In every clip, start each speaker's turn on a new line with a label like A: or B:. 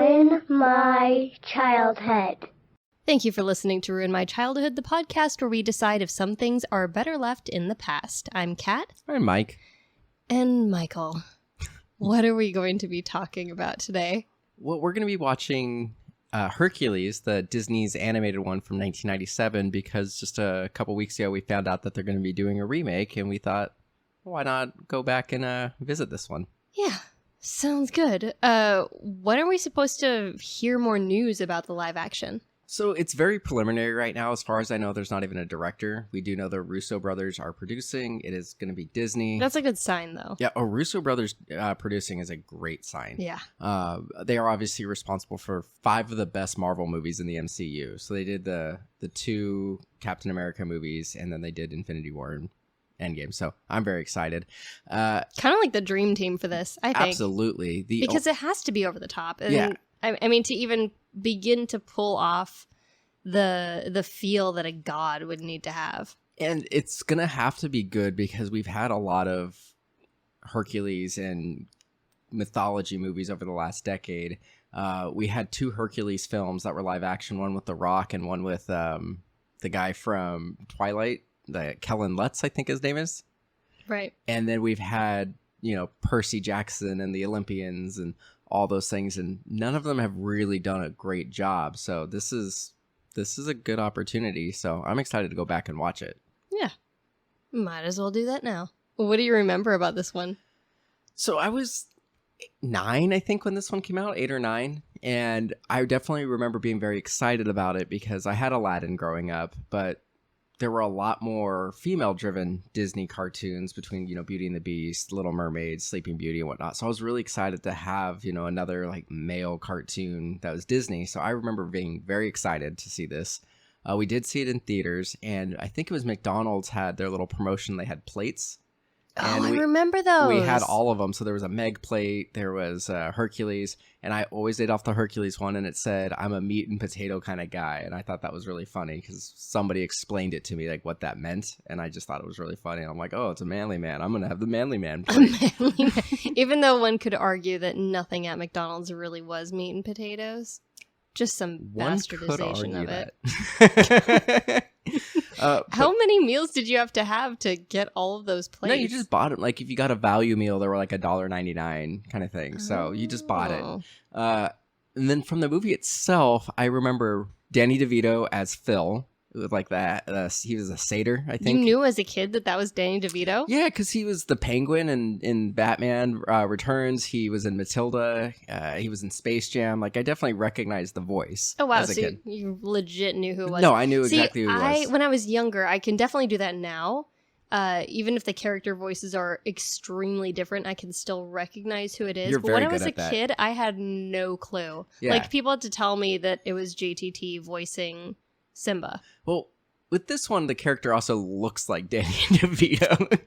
A: Ruin My Childhood.
B: Thank you for listening to Ruin My Childhood, the podcast where we decide if some things are better left in the past. I'm Kat.
C: I'm Mike.
B: And Michael. What are we going to be talking about today?
C: Well, we're going to be watching Hercules, the Disney's animated one from 1997, because just a couple weeks ago we found out that they're going to be doing a remake, and we thought, why not go back and visit this one?
B: Yeah, sounds good. When are we supposed to hear more news about the live action?
C: So it's very preliminary right now. As far as I know, there's not even a director. We do know the Russo brothers are producing. It is going to be Disney.
B: That's a good sign, though.
C: Yeah, Russo brothers producing is a great sign.
B: Yeah.
C: They are obviously responsible for 5 of the best Marvel movies in the MCU. So they did the 2 Captain America movies, and then they did Infinity War and Endgame. So I'm very excited.
B: Kind of like the dream team for this, I think.
C: Absolutely.
B: Because it has to be over the top. And
C: yeah.
B: I mean, to even begin to pull off the feel that a god would need to have.
C: And it's going to have to be good because we've had a lot of Hercules and mythology movies over the last decade. We had 2 Hercules films that were live action, one with The Rock and one with the guy from Twilight, the Kellen Lutz, I think his name is.
B: Right. And
C: then we've had, Percy Jackson and the Olympians and all those things, and none of them have really done a great job. So this is a good opportunity. So I'm excited to go back and watch it.
B: Yeah. Might as well do that now. What do you remember about this one?
C: So I was 9, I think, when this one came out, 8 or 9. And I definitely remember being very excited about it because I had Aladdin growing up, but there were a lot more female-driven Disney cartoons between, Beauty and the Beast, Little Mermaid, Sleeping Beauty, and whatnot. So I was really excited to have, another like male cartoon that was Disney. So I remember being very excited to see this. We did see it in theaters, and I think it was McDonald's had their little promotion. They had plates.
B: And I remember those.
C: We had all of them. So there was a Meg plate, there was Hercules, and I always ate off the Hercules one, and it said, "I'm a meat and potato kind of guy." And I thought that was really funny because somebody explained it to me, like what that meant, and I just thought it was really funny. And I'm like, oh, it's a manly man. I'm going to have the manly man plate.
B: Even though one could argue that nothing at McDonald's really was meat and potatoes. Just some bastardization of it. How many meals did you have to get all of those plates?
C: No, you just bought them. Like if you got a value meal, they were like $1.99 kind of thing. So you just bought it. And then from the movie itself, I remember Danny DeVito as Phil. Like that. He was a satyr, I think.
B: You knew as a kid that was Danny DeVito?
C: Yeah, because he was the Penguin in Batman Returns. He was in Matilda. He was in Space Jam. Like, I definitely recognized the voice.
B: Oh, wow.
C: As a kid.
B: You legit knew who it was.
C: No, I knew exactly who it was.
B: When I was younger, I can definitely do that now. Even if the character voices are extremely different, I can still recognize who it is.
C: You're
B: but
C: very
B: when I
C: good
B: was a
C: at that.
B: kid, I had no clue.
C: Yeah.
B: Like, people had to tell me that it was JTT voicing Simba.
C: Well, with this one, the character also looks like Danny DeVito.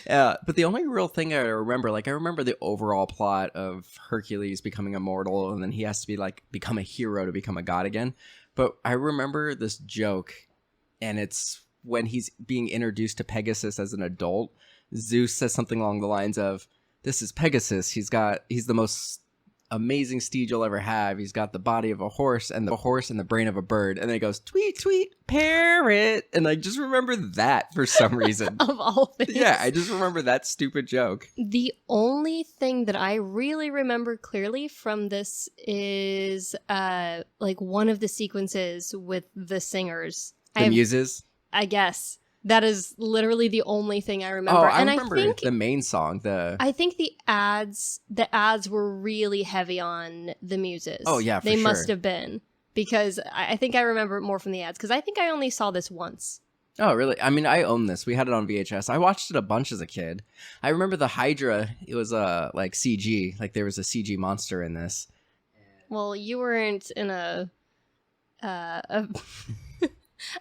C: But the only real thing I remember, I remember the overall plot of Hercules becoming immortal, and then he has to become a hero to become a god again. But I remember this joke, and it's when he's being introduced to Pegasus as an adult. Zeus says something along the lines of, "This is Pegasus. He's the most amazing steed you'll ever have. He's got the body of a horse and the brain of a bird." And then it goes, "Tweet, tweet, parrot." And I just remember that for some reason.
B: Of all things.
C: Yeah, I just remember that stupid joke.
B: The only thing that I really remember clearly from this is one of the sequences with the singers.
C: The muses?
B: I guess. That is literally the only thing I remember.
C: Oh, I remember the main song.
B: I think the ads were really heavy on the muses.
C: Oh, yeah, for
B: They
C: sure.
B: must have been. Because I think I remember it more from the ads. Because I think I only saw this once.
C: Oh, really? I mean, I own this. We had it on VHS. I watched it a bunch as a kid. I remember the Hydra. It was CG. Like there was a CG monster in this.
B: Well, you weren't in a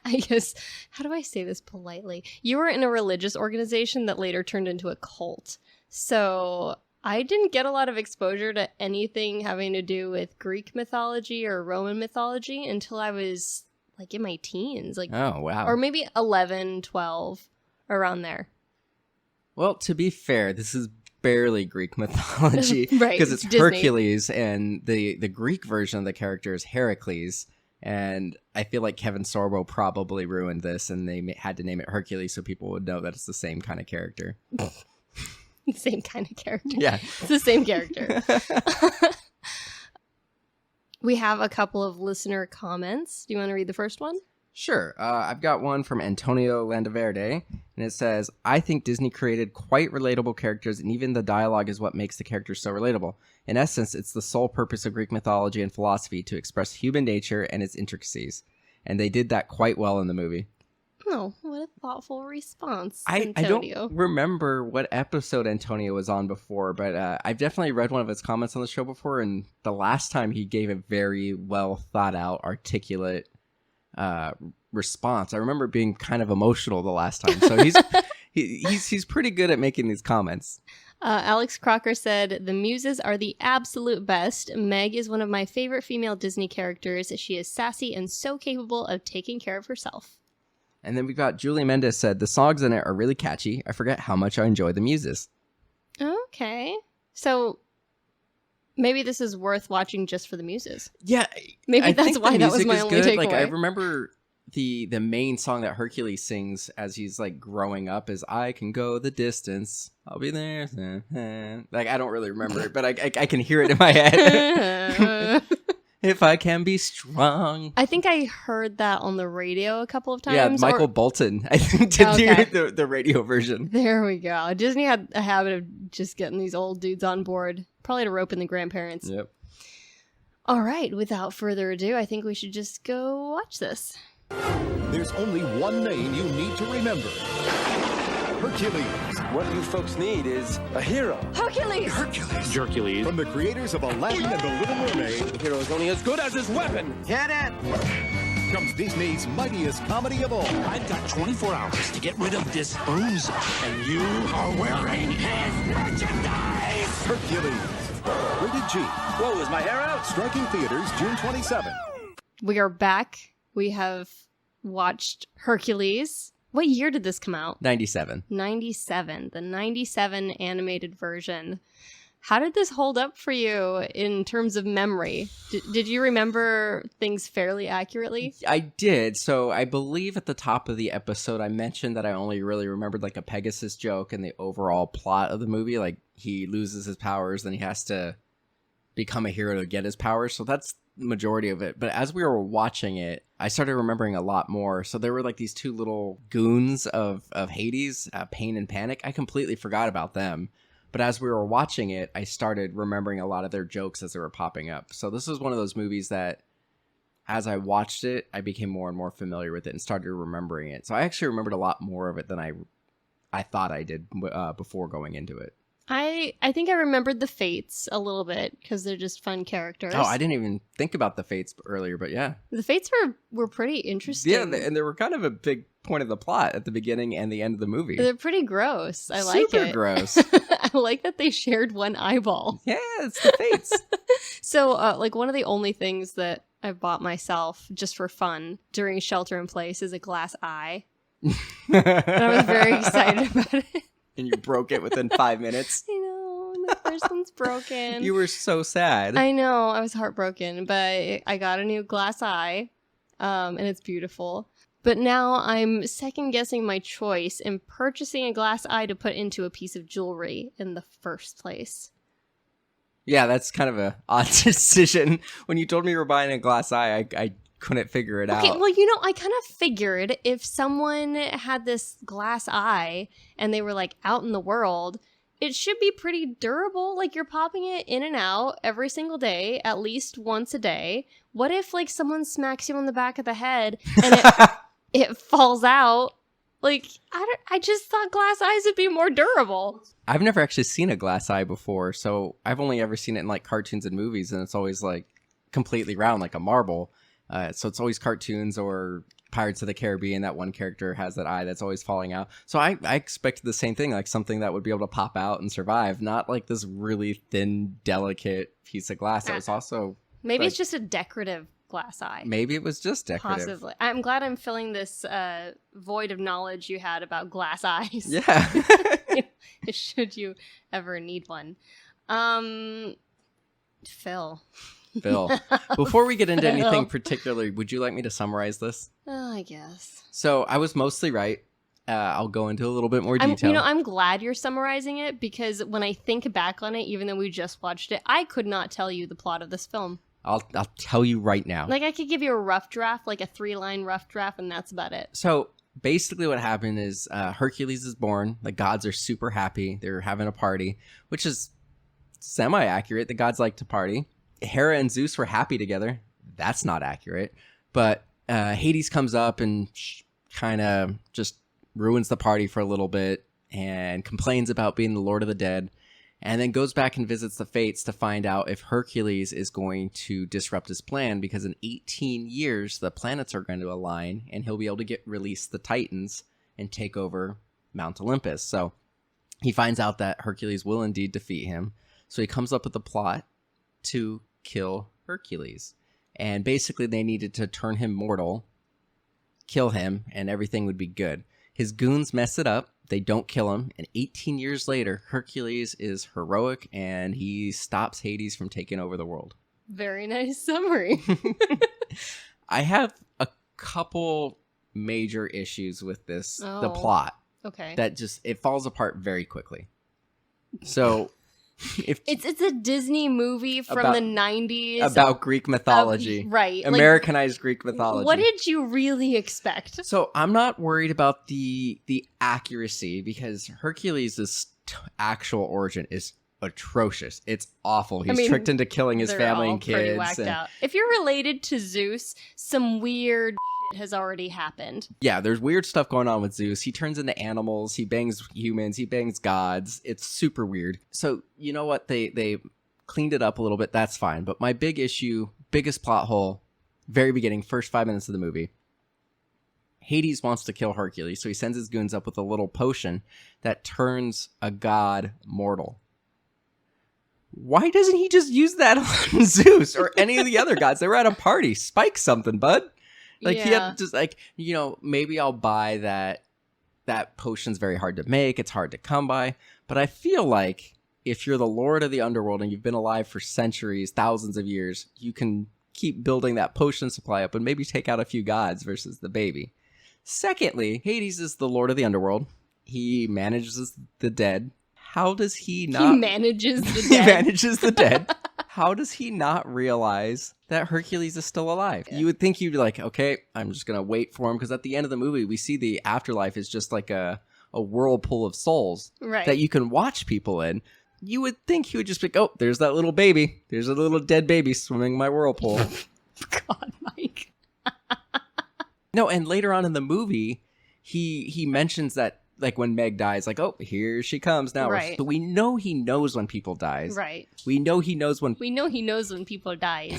B: I guess, how do I say this politely? You were in a religious organization that later turned into a cult. So I didn't get a lot of exposure to anything having to do with Greek mythology or Roman mythology until I was in my teens.
C: Oh, wow.
B: Or maybe 11, 12, around there.
C: Well, to be fair, this is barely Greek mythology
B: Right,
C: because it's
B: Disney.
C: Hercules, and the Greek version of the character is Heracles. And I feel like Kevin Sorbo probably ruined this, and they had to name it Hercules so people would know that it's the same kind of character.
B: Same kind of character.
C: Yeah.
B: It's the same character. We have a couple of listener comments. Do you want to read the first one?
C: Sure. I've got one from Antonio Landaverde, and it says, I think Disney created quite relatable characters, and even the dialogue is what makes the characters so relatable. In essence, it's the sole purpose of Greek mythology and philosophy to express human nature and its intricacies. And they did that quite well in the movie.
B: Oh, what a thoughtful response,
C: I
B: Antonio.
C: don't remember what episode Antonio was on before, but I've definitely read one of his comments on the show before, and the last time he gave a very well thought out, articulate response. I remember being kind of emotional the last time. So he's pretty good at making these comments.
B: Alex Crocker said, the Muses are the absolute best. Meg is one of my favorite female Disney characters. She is sassy and so capable of taking care of herself.
C: And then we've got Julie Mendez said, the songs in it are really catchy. I forget how much I enjoy the Muses.
B: Okay. So maybe this is worth watching just for the Muses.
C: Yeah.
B: Maybe
C: I
B: that's
C: think
B: why
C: the
B: that was
C: music
B: my
C: is
B: only
C: good.
B: takeaway.
C: Like, I remember the main song that Hercules sings as he's like growing up is I can go the distance. I'll be there. Like, I don't really remember it, but I can hear it in my head. If I can be strong.
B: I think I heard that on the radio a couple of times.
C: Yeah, Michael Bolton, I think, did the radio version.
B: There we go. Disney had a habit of just getting these old dudes on board, probably to rope in the grandparents.
C: Yep.
D: All right, without further ado, I think we should just go watch this.
E: There's only one name you need to remember. Hercules.
F: What you folks need is a hero.
D: Hercules!
E: Hercules. From the creators of Aladdin and the Little Mermaid.
F: The hero is only as good as his weapon. Get it?
E: Comes Disney's mightiest comedy of all.
G: I've got 24 hours to get rid of this bozo, and you are wearing his merchandise!
E: Hercules. Rated G.
F: Whoa, is my hair out?
E: Striking theaters June 27.
B: We are back. We have watched Hercules. What year did this come out?
C: 97.
B: 97. The 97 animated version. How did this hold up for you in terms of memory? Did you remember things fairly accurately?
C: I did. So I believe at the top of the episode, I mentioned that I only really remembered like a Pegasus joke and the overall plot of the movie. Like he loses his powers, then he has to become a hero to get his powers. So that's the majority of it. But as we were watching it, I started remembering a lot more. So there were like these two little goons of Hades, Pain and Panic. I completely forgot about them. But as we were watching it, I started remembering a lot of their jokes as they were popping up. So this was one of those movies that as I watched it, I became more and more familiar with it and started remembering it. So I actually remembered a lot more of it than I thought I did before going into it.
B: I think I remembered the Fates a little bit because they're just fun characters.
C: Oh, I didn't even think about the Fates earlier, but yeah.
B: The Fates were pretty interesting.
C: Yeah, and they were kind of a big point of the plot at the beginning and the end of the movie.
B: They're pretty gross. I like it.
C: Super gross.
B: I like that they shared one eyeball.
C: Yeah, it's the Fates.
B: So, like, one of the only things that I bought myself just for fun during shelter in place is a glass eye. And I was very excited about it.
C: And you broke it within 5 minutes.
B: I know, the first one's broken.
C: You were so sad.
B: I know, I was heartbroken, but I got a new glass eye, and it's beautiful. But now I'm second guessing my choice in purchasing a glass eye to put into a piece of jewelry in the first place.
C: Yeah, that's kind of an odd decision. When you told me you were buying a glass eye, I couldn't figure it out.
B: Okay, well, I kind of figured if someone had this glass eye and they were like out in the world, it should be pretty durable. Like you're popping it in and out every single day, at least once a day. What if like someone smacks you on the back of the head and it falls out? Like I just thought glass eyes would be more durable.
C: I've never actually seen a glass eye before, so I've only ever seen it in like cartoons and movies, and it's always like completely round like a marble. So it's always cartoons or Pirates of the Caribbean. That one character has that eye that's always falling out. So I expected the same thing, like something that would be able to pop out and survive, not like this really thin, delicate piece of glass. That was also
B: Maybe
C: like,
B: it's just a decorative glass eye.
C: Maybe it was just decorative.
B: Possibly. I'm glad I'm filling this void of knowledge you had about glass eyes.
C: Yeah.
B: Should you ever need one. Phil.
C: Bill, before we get into
B: Phil.
C: anything particular, would you like me to summarize this?
B: Oh, I guess.
C: So I was mostly right. I'll go into a little bit more detail.
B: I'm glad you're summarizing it, because when I think back on it, even though we just watched it, I could not tell you the plot of this film.
C: I'll tell you right now.
B: Like, I could give you a rough draft, like a 3-line rough draft, and that's about it.
C: So basically what happened is Hercules is born. The gods are super happy. They're having a party, which is semi-accurate. The gods like to party. Hera and Zeus were happy together. That's not accurate. But Hades comes up and kind of just ruins the party for a little bit and complains about being the Lord of the Dead, and then goes back and visits the Fates to find out if Hercules is going to disrupt his plan, because in 18 years the planets are going to align and he'll be able to release the Titans and take over Mount Olympus. So he finds out that Hercules will indeed defeat him. So he comes up with a plot to kill Hercules. And basically they needed to turn him mortal, kill him, and everything would be good. His goons mess it up. They don't kill him. And 18 years later, Hercules is heroic and he stops Hades from taking over the world.
B: Very nice summary.
C: I have a couple major issues with this, the
B: Oh.
C: plot,
B: Okay.
C: that it falls apart very quickly. So if
B: It's a Disney movie from
C: About-
B: the 90s.
C: about Greek mythology,
B: right. like,
C: Americanized Greek mythology.
B: what did you really expect?
C: So I'm not worried about the accuracy, because Hercules' actual origin is atrocious. It's awful. He's tricked into killing his
B: They're
C: family
B: all
C: and
B: pretty
C: kids.
B: whacked
C: and-
B: out. If you're related to Zeus, some weird shit has already happened.
C: Yeah, there's weird stuff going on with Zeus. He turns into animals. He bangs humans. He bangs gods. It's super weird. So you know what? They cleaned it up a little bit. That's fine. But my biggest plot hole, very beginning, first 5 minutes of the movie. Hades wants to kill Hercules, so he sends his goons up with a little potion that turns a god mortal. Why doesn't he just use that on Zeus or any of the other gods? They were at a party. Spike something, bud. Like, he had just, like, maybe I'll buy that potion's very hard to make. It's hard to come by. But I feel like if you're the Lord of the Underworld and you've been alive for centuries, thousands of years, you can keep building that potion supply up and maybe take out a few gods versus the baby. Secondly, Hades is the Lord of the Underworld. He manages the dead. How does he not...
B: He manages the
C: He
B: dead.
C: manages the dead. How does he not realize that Hercules is still alive? You would think you'd be like, okay, I'm just going to wait for him. Because at the end of the movie, we see the afterlife is just like a whirlpool of souls
B: Right.
C: that you can watch people in. You would think he would just be like, oh, there's that little baby. There's a little dead baby swimming in my whirlpool.
B: God, Mike.
C: No, and later on in the movie, he mentions that, like, when Meg dies, like, oh, here she comes now.
B: Right.
C: But we know he knows when people dies.
B: Right.
C: We know he knows when...
B: We know he knows when people die.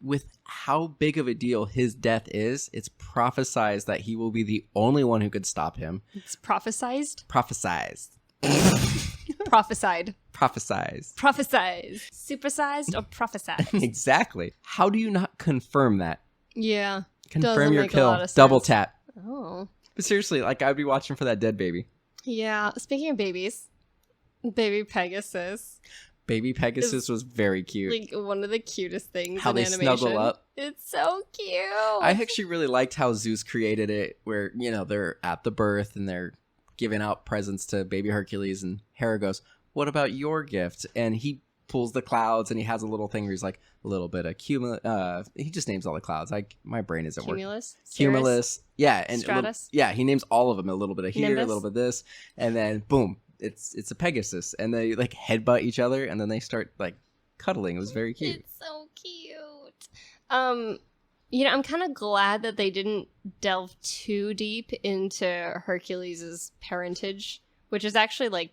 C: With how big of a deal his death is, it's prophesized that he will be the only one who could stop him.
B: It's prophesized?
C: Prophesized.
B: Prophesied.
C: Prophesized.
B: Prophesized. Supersized or prophesized?
C: Exactly. How do you not confirm that?
B: Yeah.
C: Confirm
B: Doesn't
C: your
B: make a lot
C: kill.
B: of
C: Double
B: sense.
C: tap.
B: Oh.
C: But seriously, like, I'd be watching for that dead baby.
B: Yeah. Speaking of babies, baby Pegasus.
C: Baby Pegasus was very cute.
B: Like one of the cutest things
C: How
B: in
C: they
B: animation.
C: snuggle up.
B: It's so cute.
C: I actually really liked how Zeus created it, where, they're at the birth and they're giving out presents to baby Hercules, and Hera goes, what about your gift? And he pulls the clouds, and he has a little thing where he's like, a little bit of cumulus. He just names all the clouds. My brain isn't working.
B: Cumulus.
C: Cumulus. Yeah. And
B: Stratus?
C: he names all of them. A little bit of here,
B: Nimbus?
C: a little bit of this. And then, boom, it's a Pegasus. And they, like, headbutt each other, and then they start, like, cuddling. It was very cute.
B: It's so cute. I'm kind of glad that they didn't delve too deep into Hercules' parentage, which is actually, like,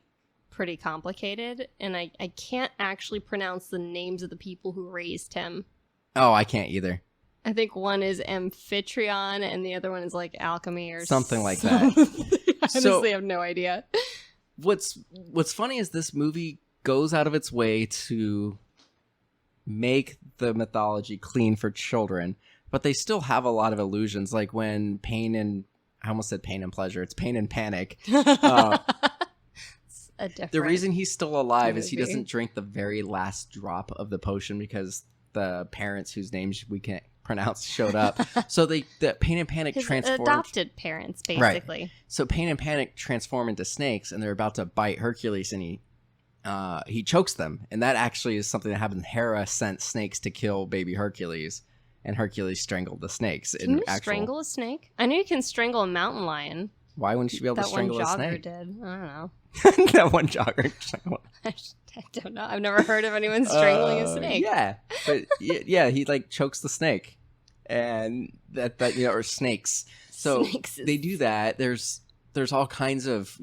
B: pretty complicated, and I can't actually pronounce the names of the people who raised him.
C: Oh, I can't either.
B: I think one is Amphitryon, and the other one is, like, alchemy or
C: Something like that.
B: I honestly
C: So-
B: have no idea.
C: What's funny is this movie goes out of its way to make the mythology clean for children, but they still have a lot of illusions, like when I almost said pain and pleasure, it's pain and panic.
B: a different.
C: The reason he's still alive is he
B: movie.
C: doesn't drink the very last drop of the potion because the parents whose names we can't pronounce showed up. So the Pain and Panic
B: his
C: transformed.
B: adopted parents, basically.
C: Right. So Pain and Panic transform into snakes, and they're about to bite Hercules, and he chokes them. And that actually is something that happened. Hera sent snakes to kill baby Hercules, and Hercules strangled the snakes.
B: Can you strangle a snake? I know you can strangle a mountain lion.
C: Why wouldn't you be able to
B: That one
C: strangle a
B: jogger
C: snake?
B: did. I don't know.
C: That one jogger.
B: I don't know. I've never heard of anyone strangling a snake.
C: Yeah, but yeah, he like chokes the snake, and that or snakes. So
B: Snakes is-
C: they do that. There's all kinds of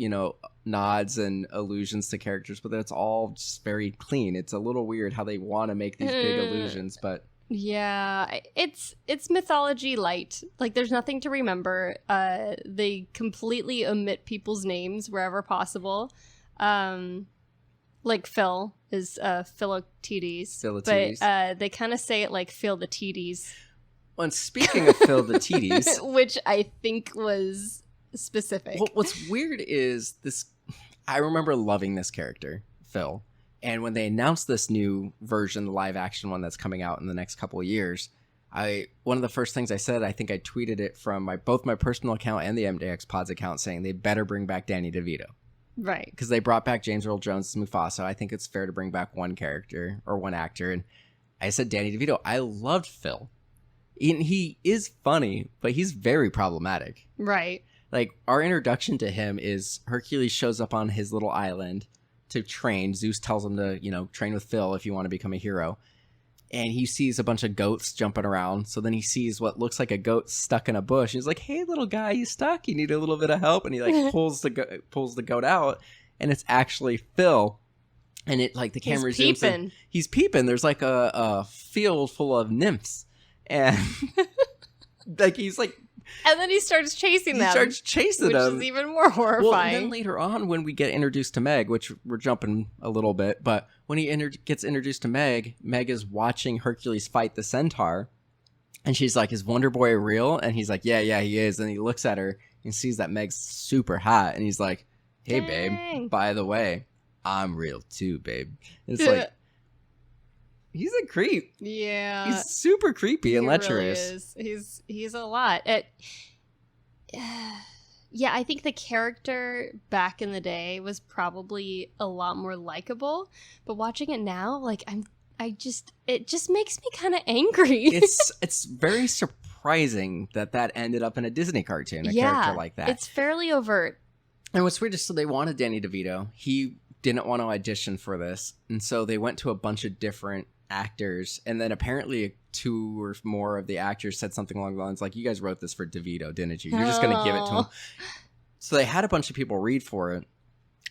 C: nods and allusions to characters, but it's all just very clean. It's a little weird how they want to make these big allusions, but
B: Yeah, it's mythology light. Like there's nothing to remember. They completely omit people's names wherever possible. Like Phil is Philoctetes.
C: Philoctetes.
B: But they kind of say it like Phil the Tetes,
C: well, and speaking of Phil the Tetes,
B: which I think was specific.
C: what's weird is this. I remember loving this character, Phil. And when they announced this new version, the live action one that's coming out in the next couple of years, one of the first things I said, I think I tweeted it from both my personal account and the MDX Pods account, saying they better bring back Danny DeVito.
B: Right.
C: Because they brought back James Earl Jones as Mufasa. I think it's fair to bring back one character or one actor. And I said Danny DeVito. I loved Phil. And he is funny, but he's very problematic.
B: Right.
C: Like, our introduction to him is Hercules shows up on his little island to train. Zeus tells him to, train with Phil if you want to become a hero. And he sees a bunch of goats jumping around. So then he sees what looks like a goat stuck in a bush. He's like, "Hey, little guy, you stuck? You need a little bit of help?" And he pulls the goat out, and it's actually Phil. And it the camera zooms in. He's peeping. There's like a field full of nymphs, and he's like.
B: And then he starts chasing them.
C: He starts chasing
B: which
C: them.
B: Which is even more horrifying.
C: Well, and then later on, when we get introduced to Meg, which we're jumping a little bit, but when he gets introduced to Meg, Meg is watching Hercules fight the centaur, and she's like, "Is Wonder Boy real?" And he's like, yeah, he is. And he looks at her and sees that Meg's super hot, and he's like, "Hey,
B: Dang.
C: babe, by the way, I'm real too, babe." And it's like, he's a creep.
B: Yeah.
C: He's super creepy and
B: He
C: lecherous.
B: Really is. He's a lot. Yeah, I think the character back in the day was probably a lot more likable, but watching it now, it just makes me kind of angry.
C: it's very surprising that ended up in a Disney cartoon, a character like that.
B: It's fairly overt.
C: And what's weird is, so they wanted Danny DeVito. He didn't want to audition for this, and so they went to a bunch of different actors, and then apparently 2 or more of the actors said something along the lines like, "You guys wrote this for DeVito, didn't you? You're just going to give it to him." So they had a bunch of people read for it,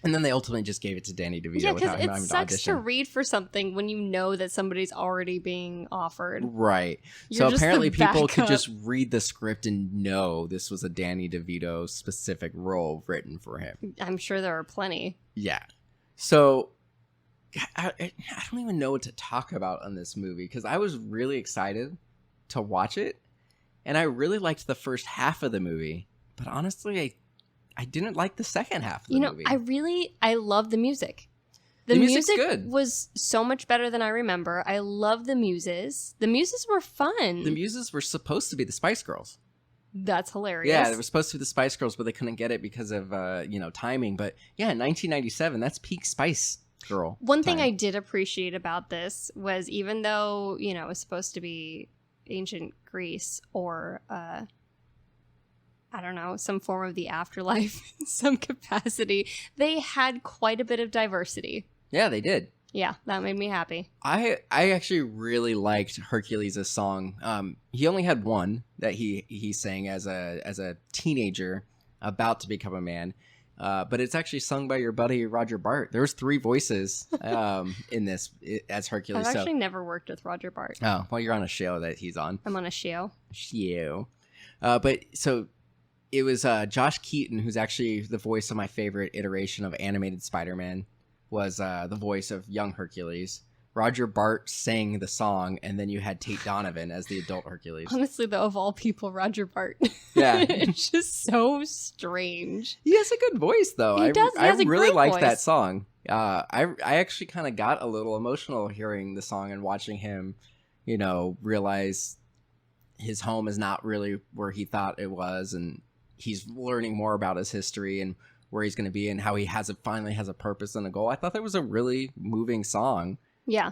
C: and then they ultimately just gave it to Danny DeVito
B: Yeah,
C: without him
B: because
C: having
B: it
C: to
B: sucks to
C: audition.
B: read for something when you know that somebody's already being offered.
C: Right.
B: You're
C: So
B: just the
C: apparently people could
B: backup.
C: just read the script and know this was a Danny DeVito specific role written for him.
B: I'm sure there are plenty.
C: Yeah. So I don't even know what to talk about on this movie because I was really excited to watch it, and I really liked the first half of the movie, but honestly, I didn't like the second half of the movie.
B: I love the music.
C: The music's
B: music
C: good.
B: was so much better than I remember. I love the muses. The muses were fun.
C: The muses were supposed to be the Spice Girls.
B: That's hilarious.
C: Yeah, they were supposed to be the Spice Girls, but they couldn't get it because of timing. But yeah, in 1997, that's peak Spice Girl.
B: One thing
C: time.
B: I did appreciate about this was even though, it was supposed to be ancient Greece or, I don't know, some form of the afterlife in some capacity, they had quite a bit of diversity.
C: Yeah, they did.
B: Yeah, that made me happy.
C: I actually really liked Hercules' song. He only had one that he sang as a teenager about to become a man. But it's actually sung by your buddy Roger Bart. There was 3 voices in this as Hercules.
B: I've actually never worked with Roger Bart.
C: Oh, well, you're on a show that he's on.
B: I'm on a show.
C: Show. But so it was Josh Keaton, who's actually the voice of my favorite iteration of animated Spider-Man, was the voice of young Hercules. Roger Bart sang the song, and then you had Tate Donovan as the adult Hercules.
B: Honestly, though, of all people, Roger Bart.
C: Yeah.
B: It's just so strange.
C: He has a good voice, though.
B: He does. He has
C: I
B: a
C: really
B: great
C: liked that
B: voice.
C: song. I actually kind of got a little emotional hearing the song and watching him, realize his home is not really where he thought it was, and he's learning more about his history and where he's going to be and how he finally has a purpose and a goal. I thought that was a really moving song.
B: Yeah.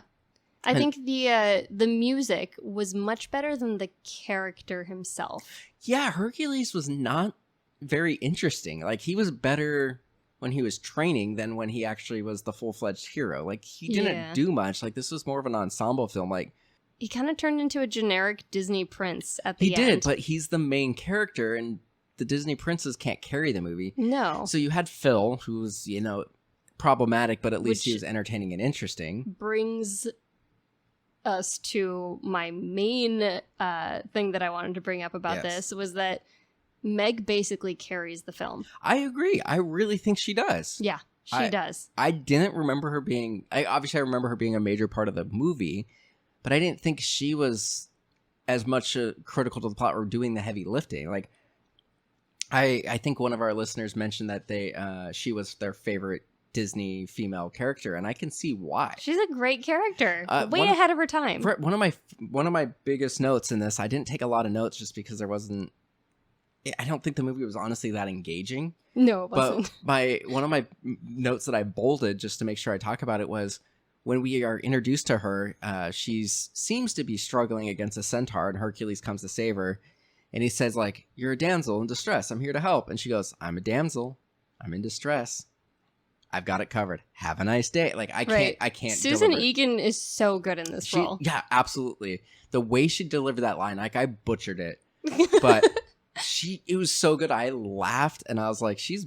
B: I
C: And-
B: think the music was much better than the character himself.
C: Yeah, Hercules was not very interesting. Like, he was better when he was training than when he actually was the full-fledged hero. Like, he didn't
B: Yeah.
C: do much. Like, this was more of an ensemble film. Like,
B: He kind of turned into a generic Disney prince at the
C: he
B: end.
C: did, but he's the main character, and the Disney princes can't carry the movie.
B: No.
C: So you had Phil, who was, problematic, but at least he
B: Which-
C: was entertaining and interesting.
B: Brings us to my main thing that I wanted to bring up about
C: Yes.
B: this was that Meg basically carries the film.
C: I agree. I really think she does.
B: Yeah, she
C: I-
B: does.
C: I didn't remember her being... I remember her being a major part of the movie, but I didn't think she was as much critical to the plot or doing the heavy lifting. Like, I think one of our listeners mentioned that she was their favorite Disney female character, and I can see why.
B: She's a great character. Way
C: one of-
B: ahead of her time.
C: One of my biggest notes in this, I didn't take a lot of notes just because there wasn't... I don't think the movie was honestly that engaging.
B: No, it wasn't.
C: But one of my notes that I bolded just to make sure I talk about it was when we are introduced to her, she seems to be struggling against a centaur, and Hercules comes to save her. And he says, like, "You're a damsel in distress. I'm here to help." And she goes, "I'm a damsel. I'm in distress. I've got it covered. Have a nice day." Like, I can't.
B: Susan
C: deliver.
B: Egan is so good in this role.
C: Yeah, absolutely. The way she delivered that line, like, I butchered it, but it was so good. I laughed and I was like, she's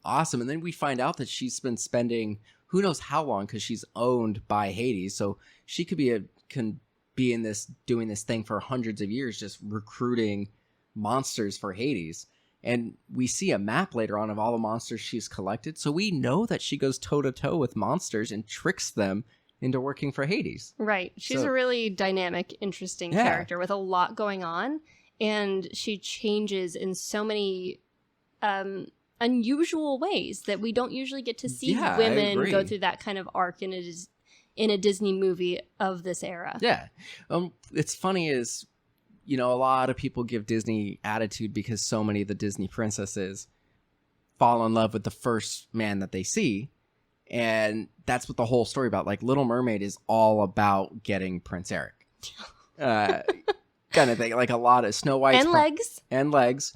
C: awesome. And then we find out that she's been spending who knows how long, because she's owned by Hades, so she could be doing this thing for hundreds of years, just recruiting monsters for Hades. And we see a map later on of all the monsters she's collected, so we know that she goes toe to toe with monsters and tricks them into working for Hades.
B: Right. She's
C: So-
B: a really dynamic, interesting
C: Yeah.
B: character with a lot going on. And she changes in so many unusual ways that we don't usually get to see
C: Yeah, I
B: women go
C: agree.
B: through that kind of arc in a Disney movie of this era.
C: Yeah. It's funny is, a lot of people give Disney attitude because so many of the Disney princesses fall in love with the first man that they see. And that's what the whole story about. Like, Little Mermaid is all about getting Prince Eric. Kind of thing. Like, a lot of Snow White's
B: And legs.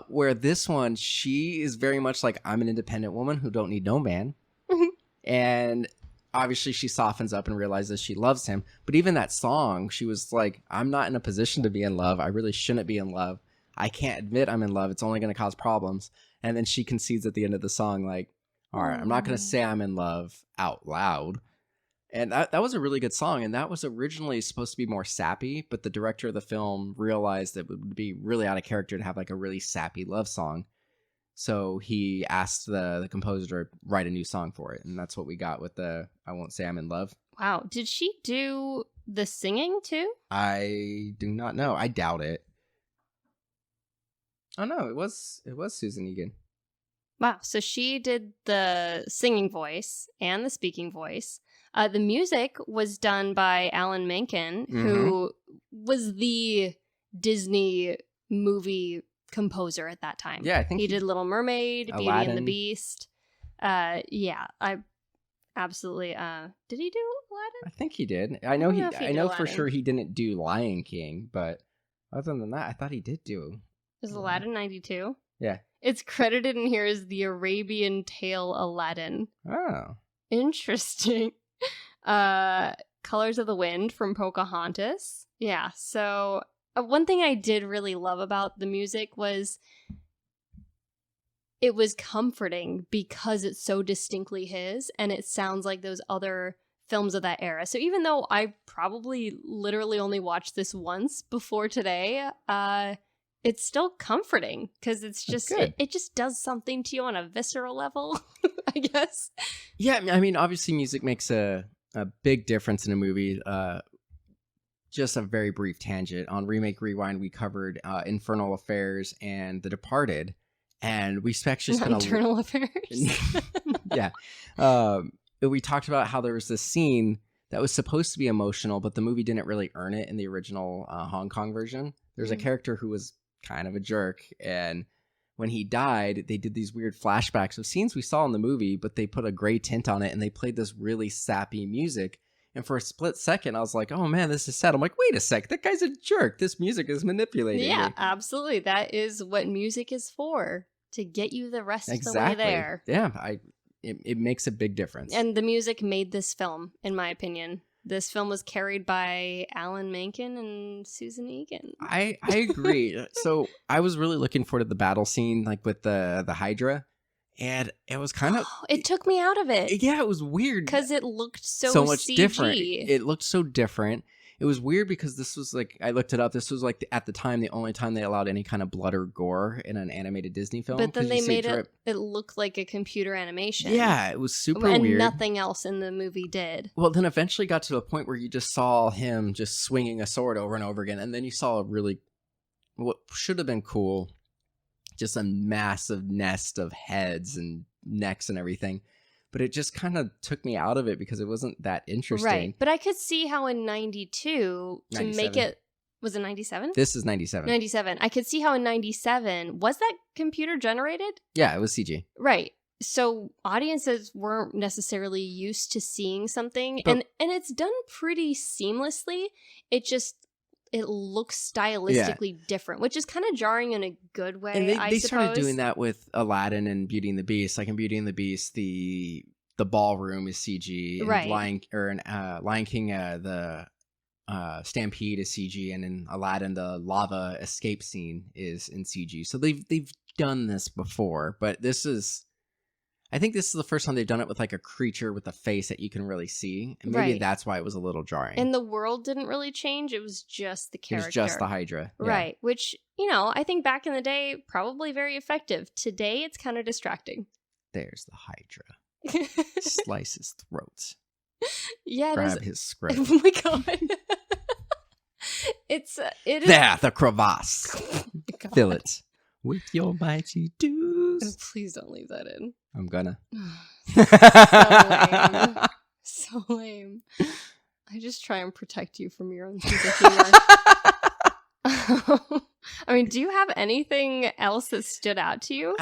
C: where this one, she is very much like, I'm an independent woman who don't need no man. And obviously she softens up and realizes she loves him. But even that song, she was like, I'm not in a position to be in love. I really shouldn't be in love. I can't admit I'm in love. It's only going to cause problems. And then she concedes at the end of the song, like, all right, I'm not going to say I'm in love out loud. And that was a really good song. And that was originally supposed to be more sappy, but the director of the film realized it would be really out of character to have like a really sappy love song. So he asked the composer to write a new song for it. And that's what we got with the I Won't Say I'm in Love.
B: Wow. Did she do the singing too?
C: I do not know. I doubt it. Oh no, it was Susan Egan.
B: Wow. So she did the singing voice and the speaking voice. The music was done by Alan Menken, who was the Disney movie composer at that time.
C: Yeah, I think
B: he did Little Mermaid, Beauty and
C: Aladdin.
B: the Beast. Yeah, I absolutely. Did he do Aladdin?
C: I think he did. I know
B: don't know if he
C: I
B: did
C: know for
B: Aladdin.
C: sure he didn't do Lion King, but other than that, I thought he did do.
B: Is Aladdin 92?
C: Yeah.
B: It's credited in here as the Arabian Tale Aladdin.
C: Oh.
B: Interesting. Colors of the Wind from Pocahontas. Yeah, so one thing I did really love about the music was it was comforting because it's so distinctly his and it sounds like those other films of that era. So even though I probably literally only watched this once before today, it's still comforting because it's just
C: good.
B: it just does something to you on a visceral level, I guess.
C: Yeah, I mean, obviously music makes a a big difference in a movie. Just a very brief tangent. On Remake Rewind, we covered Infernal Affairs and The Departed, and we actually spent
B: Nocturnal Affairs.
C: Yeah. We talked about how there was this scene that was supposed to be emotional, but the movie didn't really earn it in the original Hong Kong version. There's a character who was kind of a jerk, and when he died, they did these weird flashbacks of scenes we saw in the movie, but they put a gray tint on it, and they played this really sappy music. And for a split second, I was like, oh man, this is sad. I'm like, wait a sec, that guy's a jerk. This music is manipulating
B: Yeah,
C: me.
B: absolutely. That is what music is for, to get you the rest of the way there.
C: Yeah, it makes a big difference.
B: And the music made this film, in my opinion. This film was carried by Alan Menken and Susan Egan.
C: I agree. So I was really looking forward to the battle scene, like with the Hydra. And it was kind of...
B: It took me out of it.
C: Yeah, it was weird.
B: Because it looked so
C: much
B: CG.
C: different. It looked so different. It was weird because this was like... I looked it up. This was like, at the time, the only time they allowed any kind of blood or gore in an animated Disney film.
B: But then
C: 'cause
B: they
C: you see
B: made
C: drip.
B: it look like a computer animation.
C: Yeah, it was super
B: and
C: weird.
B: nothing else in the movie did.
C: Well, then eventually got to the point where you just saw him just swinging a sword over and over again. And then you saw a really... What should have been cool... Just a massive nest of heads and necks and everything. But it just kind of took me out of it because it wasn't that interesting.
B: Right. But I could see how in 92, to make
C: 97.
B: it... Was it 97?
C: This is 97.
B: 97. I could see how in 97... Was that computer generated?
C: Yeah, it was CG.
B: Right. So audiences weren't necessarily used to seeing something.
C: But-
B: and it's done pretty seamlessly. It looks stylistically different, which is kind of jarring in a good way.
C: And
B: I
C: they
B: suppose.
C: started doing that with Aladdin and Beauty and the Beast. Like in Beauty and the Beast, the ballroom is CG. And
B: Right.
C: Lion King, the Stampede is CG, and in Aladdin, the lava escape scene is in CG. So they've done this before, but I think this is the first time they've done it with like a creature with a face that you can really see. And maybe
B: Right.
C: that's why it was a little jarring.
B: And the world didn't really change. It was just the
C: it
B: character.
C: was just the Hydra. Yeah.
B: Right. Which, I think back in the day, probably very effective. Today, it's kind of distracting.
C: There's the Hydra. Slice his throat.
B: Yeah, it
C: Grab
B: is.
C: his scrotum.
B: Oh my god. it is.
C: There, the crevasse.
B: Oh my God.
C: Fill it with your mighty dews.
B: Please don't leave that in.
C: I'm gonna.
B: So lame. I just try and protect you from your own sense of humor. I mean, do you have anything else that stood out to you?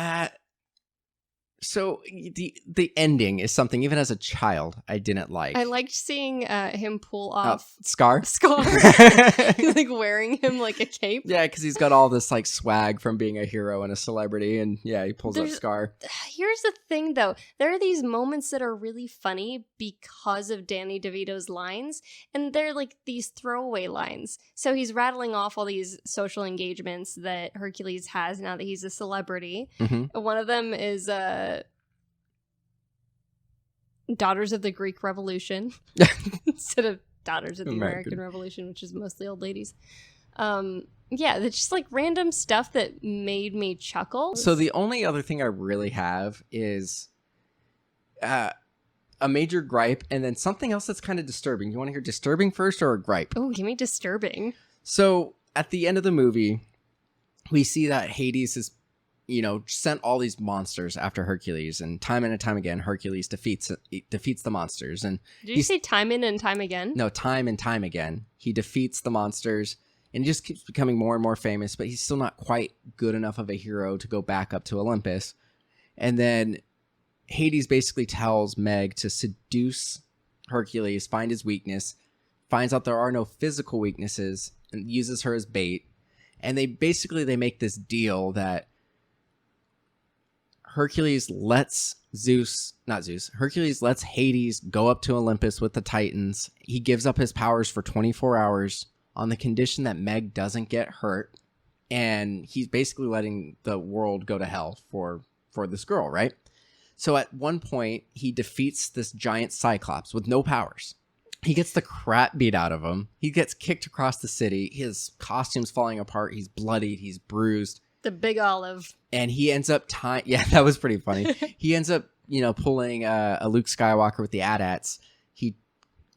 C: So the ending is something, even as a child, I didn't like.
B: I liked seeing him pull off
C: Scar.
B: Scar. Like wearing him like a cape.
C: Yeah, because he's got all this like swag from being a hero and a celebrity, and yeah, he pulls up
B: There's-
C: Scar.
B: Here's the thing, though. There are these moments that are really funny because of Danny DeVito's lines, and they're like these throwaway lines. So he's rattling off all these social engagements that Hercules has now that he's a celebrity.
C: Mm-hmm.
B: One of them is Daughters of the Greek Revolution instead of Daughters of the American Revolution, which is mostly old ladies. Yeah, it's just like random stuff that made me chuckle.
C: So the only other thing I really have is a major gripe, and then something else that's kind of disturbing. You want to hear disturbing first or a gripe?
B: Oh, give me disturbing.
C: So at the end of the movie, we see that Hades is, sent all these monsters after Hercules, and time again, Hercules defeats the monsters. And
B: Did you say time in and time again?
C: no, time and time again, he defeats the monsters, and he just keeps becoming more and more famous. But he's still not quite good enough of a hero to go back up to Olympus. And then Hades basically tells Meg to seduce Hercules, find his weakness, finds out there are no physical weaknesses, and uses her as bait. And they make this deal that Hercules lets Hades go up to Olympus with the Titans. He gives up his powers for 24 hours on the condition that Meg doesn't get hurt. And he's basically letting the world go to hell for this girl, right? So at one point, he defeats this giant Cyclops with no powers. He gets the crap beat out of him. He gets kicked across the city. His costume's falling apart. He's bloodied. He's bruised.
B: The big olive.
C: And he ends up yeah, that was pretty funny. He ends up, pulling a Luke Skywalker with the AT-ATs. He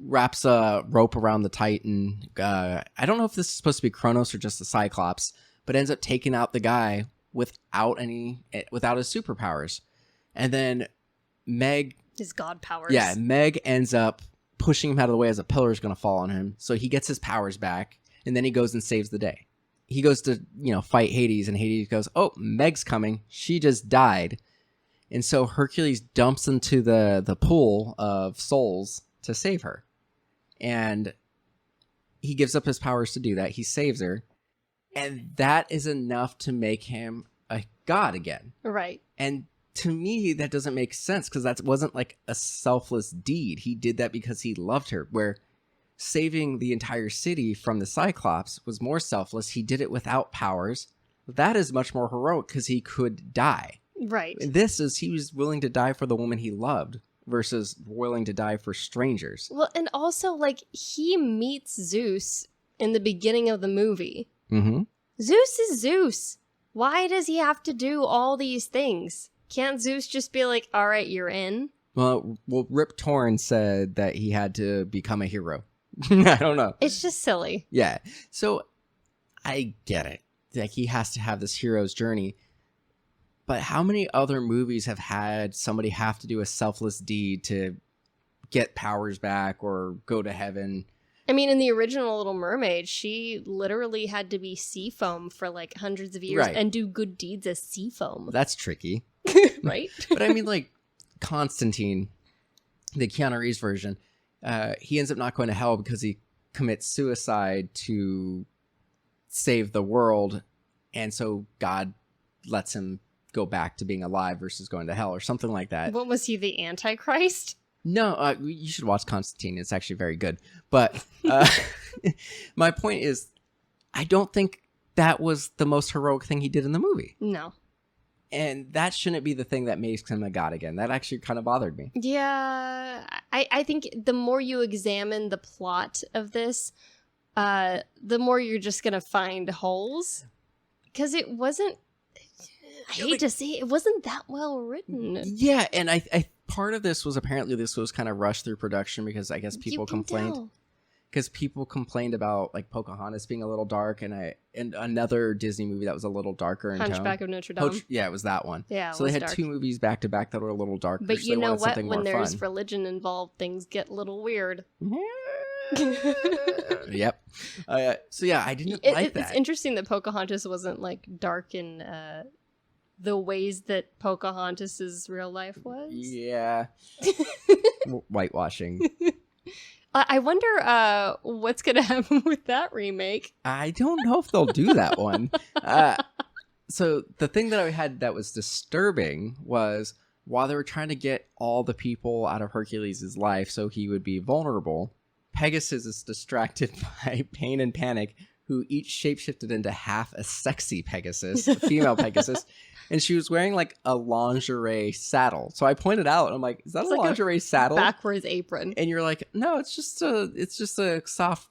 C: wraps a rope around the Titan. I don't know if this is supposed to be Kronos or just the Cyclops, but ends up taking out the guy without his superpowers. And then Meg,
B: His god powers.
C: yeah, Meg ends up pushing him out of the way as a pillar is going to fall on him. So he gets his powers back, and then he goes and saves the day. He goes to, fight Hades, and Hades goes, "Oh, Meg's coming. She just died." And so Hercules dumps into the pool of souls to save her. And he gives up his powers to do that. He saves her. And that is enough to make him a god again.
B: Right.
C: And to me, that doesn't make sense because that wasn't like a selfless deed. He did that because he loved her, where saving the entire city from the Cyclops was more selfless. He did it without powers. That is much more heroic because he could die.
B: Right.
C: This is he was willing to die for the woman he loved versus willing to die for strangers.
B: Well, and also, like, he meets Zeus in the beginning of the movie.
C: Mm-hmm.
B: Zeus is Zeus. Why does he have to do all these things? Can't Zeus just be like, all right, you're in?
C: Well, Rip Torn said that he had to become a hero. I don't know.
B: It's just silly.
C: Yeah. So I get it. Like, he has to have this hero's journey. But how many other movies have had somebody have to do a selfless deed to get powers back or go to heaven?
B: I mean, in the original Little Mermaid, she literally had to be sea foam for like hundreds of years
C: Right.
B: and do good deeds as sea foam.
C: That's tricky.
B: Right?
C: But I mean, like, Constantine, the Keanu Reeves version, he ends up not going to hell because he commits suicide to save the world. And so God lets him go back to being alive versus going to hell or something like that.
B: What was he, the Antichrist?
C: No, you should watch Constantine. It's actually very good. But my point is, I don't think that was the most heroic thing he did in the movie.
B: No.
C: And that shouldn't be the thing that makes him a god again. That actually kind of bothered me.
B: Yeah, I think the more you examine the plot of this, the more you're just going to find holes. Because it wasn't, I hate to say it wasn't that well written.
C: Yeah, and I part of this was apparently this was kind of rushed through production because I guess people complained.
B: Tell.
C: Because people complained about like Pocahontas being a little dark, and another Disney movie that was a little darker in
B: Hunchback
C: tone.
B: of Notre Dame.
C: Yeah, it was that one.
B: Yeah, it
C: so they
B: was
C: had
B: dark.
C: 2 movies back to back that were a little darker.
B: But
C: so
B: you
C: they
B: know
C: wanted
B: what?
C: something
B: When
C: more
B: there's
C: fun.
B: religion involved, things get a little weird.
C: Yep. So yeah, I didn't like that.
B: It's interesting that Pocahontas wasn't like dark in the ways that Pocahontas's real life was.
C: Yeah. Whitewashing.
B: I wonder what's going to happen with that remake.
C: I don't know if they'll do that one. So the thing that I had that was disturbing was while they were trying to get all the people out of Hercules' life so he would be vulnerable, Pegasus is distracted by Pain and Panic, who each shapeshifted into half a sexy Pegasus, a female Pegasus, and she was wearing like a lingerie saddle. So I pointed out, I'm like, is that
B: It's
C: a
B: like a
C: lingerie saddle?
B: Backwards apron.
C: And you're like, no, it's just a soft,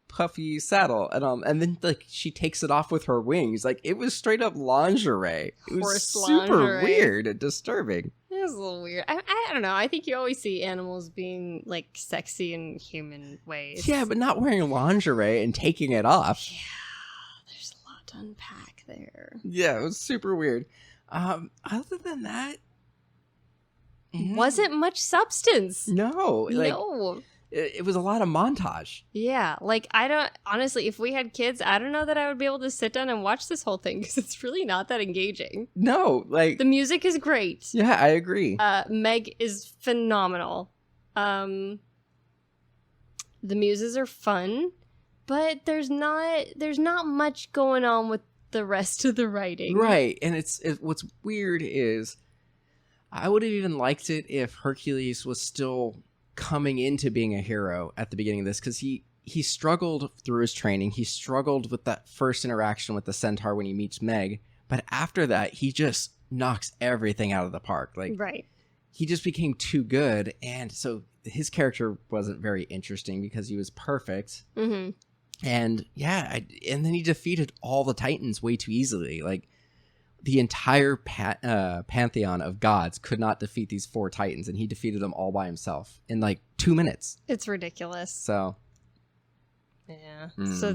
C: puffy saddle. And then like she takes it off with her wings. Like it was straight up lingerie. It was
B: Horse
C: super
B: lingerie.
C: weird and disturbing.
B: It was a little weird. I don't know. I think you always see animals being like sexy in human ways.
C: Yeah, but not wearing lingerie and taking it off.
B: Yeah, there's a lot to unpack there.
C: Yeah, it was super weird. Other than that,
B: Wasn't much substance.
C: no, like
B: No.
C: it was a lot of montage.
B: Yeah, like I don't honestly, if we had kids, I don't know that I would be able to sit down and watch this whole thing because it's really not that engaging.
C: No, like
B: The music is great.
C: yeah, I agree.
B: Meg is phenomenal. The muses are fun, but there's not much going on with the rest of the writing.
C: Right, and what's weird is I would have even liked it if Hercules was still coming into being a hero at the beginning of this, because he struggled through his training. He struggled with that first interaction with the centaur when he meets Meg, but after that, he just knocks everything out of the park. Like
B: Right.
C: he just became too good, and so his character wasn't very interesting because he was perfect.
B: Mm-hmm.
C: And yeah, and then he defeated all the Titans way too easily. Like the entire pantheon of gods could not defeat these 4 titans, and he defeated them all by himself in like 2 minutes.
B: It's ridiculous.
C: So,
B: Yeah. So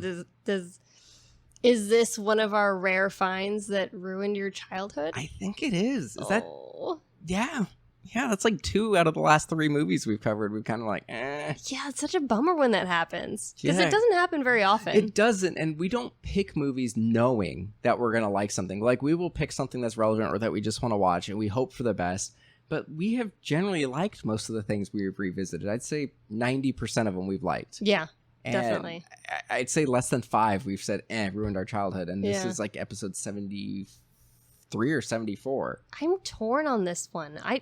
B: is this one of our rare finds that ruined your childhood?
C: I think it is. Is that?
B: Oh.
C: Yeah. Yeah, that's like 2 out of the last 3 movies we've covered. We've kind of like, eh.
B: Yeah, it's such a bummer when that happens. Because
C: Yeah.
B: it doesn't happen very often.
C: It doesn't, and we don't pick movies knowing that we're going to like something. Like, we will pick something that's relevant or that we just want to watch, and we hope for the best. But we have generally liked most of the things we've revisited. I'd say 90% of them we've liked.
B: Yeah,
C: And
B: definitely.
C: I'd say less than 5 we've said, ruined our childhood. And this
B: Yeah.
C: is like episode 73 or 74.
B: I'm torn on this one. I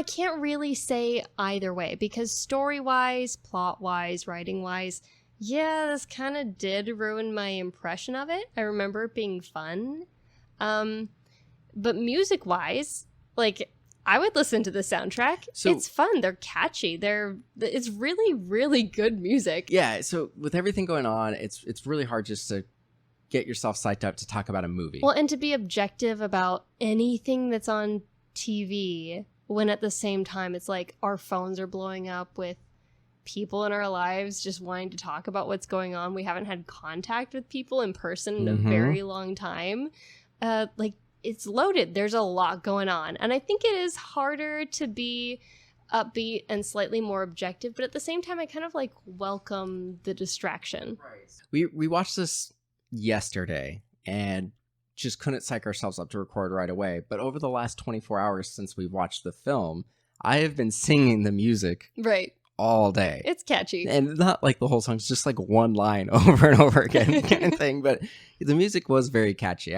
B: can't really say either way because story-wise, plot-wise, writing-wise, yeah, this kind of did ruin my impression of it. I remember it being fun. But music-wise, like, I would listen to the soundtrack.
C: So-
B: It's fun. They're catchy. It's really, really good music.
C: Yeah, so with everything going on, it's really hard just to get yourself psyched up to talk about a movie.
B: Well, and to be objective about anything that's on TV when at the same time it's like our phones are blowing up with people in our lives just wanting to talk about what's going on. We haven't had contact with people in person in a
C: Mhm.
B: very long time. Like, it's loaded. There's a lot going on. And I think it is harder to be upbeat and slightly more objective, but at the same time I kind of like welcome the distraction.
C: We watched this yesterday and just couldn't psych ourselves up to record right away. But over the last 24 hours since we watched the film, I have been singing the music
B: Right.
C: all day.
B: It's catchy.
C: And not like the whole song, it's just like one line over and over again kind of thing. But the music was very catchy.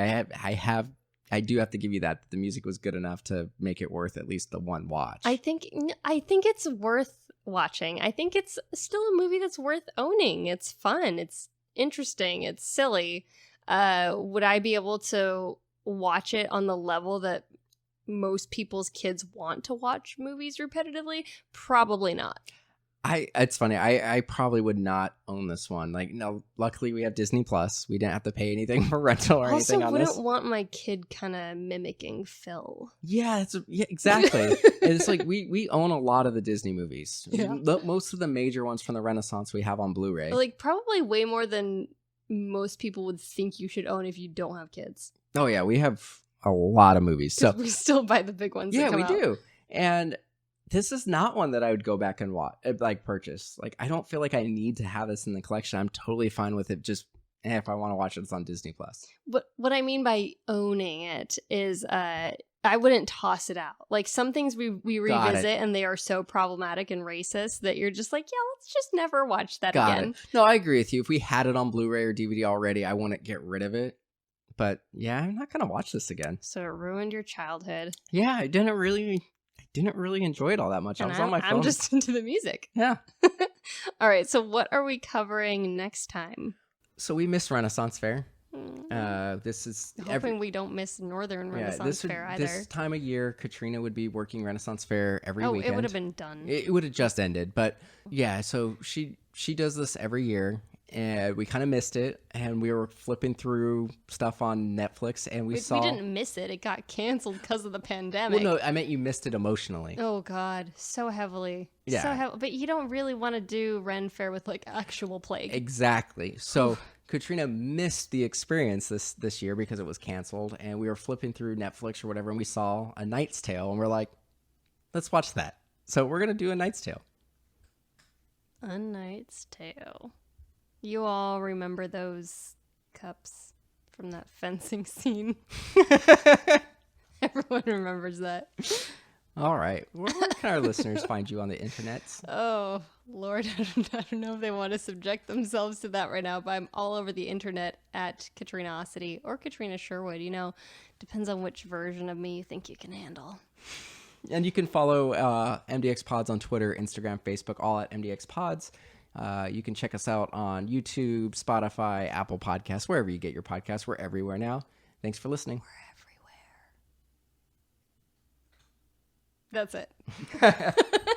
C: I do have to give you that. The music was good enough to make it worth at least the one watch.
B: I think it's worth watching. I think it's still a movie that's worth owning. It's fun. It's interesting. It's silly. Would I be able to watch it on the level that most people's kids want to watch movies repetitively? Probably not.
C: It's funny. I probably would not own this one. Like, no, luckily we have Disney Plus. We didn't have to pay anything for rental or
B: Also,
C: anything on
B: wouldn't
C: this.
B: want my kid kind of mimicking Phil.
C: Yeah, exactly. And it's like we own a lot of the Disney movies.
B: Yeah.
C: Most of the major ones from the Renaissance we have on Blu-ray.
B: Like, probably way more than most people would think you should own if you don't have kids.
C: Oh yeah, we have a lot of movies. So
B: 'Cause we still buy the big ones.
C: yeah,
B: that
C: we
B: come out.
C: do. And this is not one that I would go back and watch, like purchase. Like, I don't feel like I need to have this in the collection. I'm totally fine with it. Just if I want to watch it, it's on Disney Plus.
B: What I mean by owning it is I wouldn't toss it out. Like, some things we
C: Got it.
B: revisit and they are so problematic and racist that you're just like, yeah, let's just never watch that
C: Got
B: again.
C: it. No, I agree with you. If we had it on Blu-ray or DVD already, I wouldn't get rid of it. But yeah, I'm not gonna watch this again.
B: So it ruined your childhood.
C: Yeah, I didn't really enjoy it all that much. I
B: And
C: was on my phone.
B: I'm just into the music.
C: Yeah.
B: All right, so what are we covering next time?
C: So we missed Renaissance Fair. This is
B: Hoping we don't miss Northern Renaissance Fair either.
C: This time of year, Katrina would be working Renaissance Fair every
B: Oh,
C: weekend.
B: it would have been done.
C: It would have just ended, but yeah. So she does this every year, and we kind of missed it. And we were flipping through stuff on Netflix, and we saw.
B: We didn't miss it. It got canceled because of the pandemic.
C: Well, no, I meant you missed it emotionally.
B: Oh God, so heavily.
C: Yeah.
B: So heavily. But you don't really want to do Ren Fair with like actual plague.
C: Exactly. So Katrina missed the experience this year because it was canceled, and we were flipping through Netflix or whatever, and we saw A Knight's Tale, and we're like, let's watch that. So we're gonna do A Knight's Tale.
B: A Knight's Tale. You all remember those cups from that fencing scene? Everyone remembers that.
C: All right. Where can our listeners find you on the internet?
B: Oh, Lord, I don't know if they want to subject themselves to that right now, but I'm all over the internet at Katrinaosity or Katrina Sherwood. You know, depends on which version of me you think you can handle.
C: And you can follow MDX Pods on Twitter, Instagram, Facebook, all at MDX Pods. You can check us out on YouTube, Spotify, Apple Podcasts, wherever you get your podcasts. We're everywhere now. Thanks for listening.
B: We're everywhere. That's it.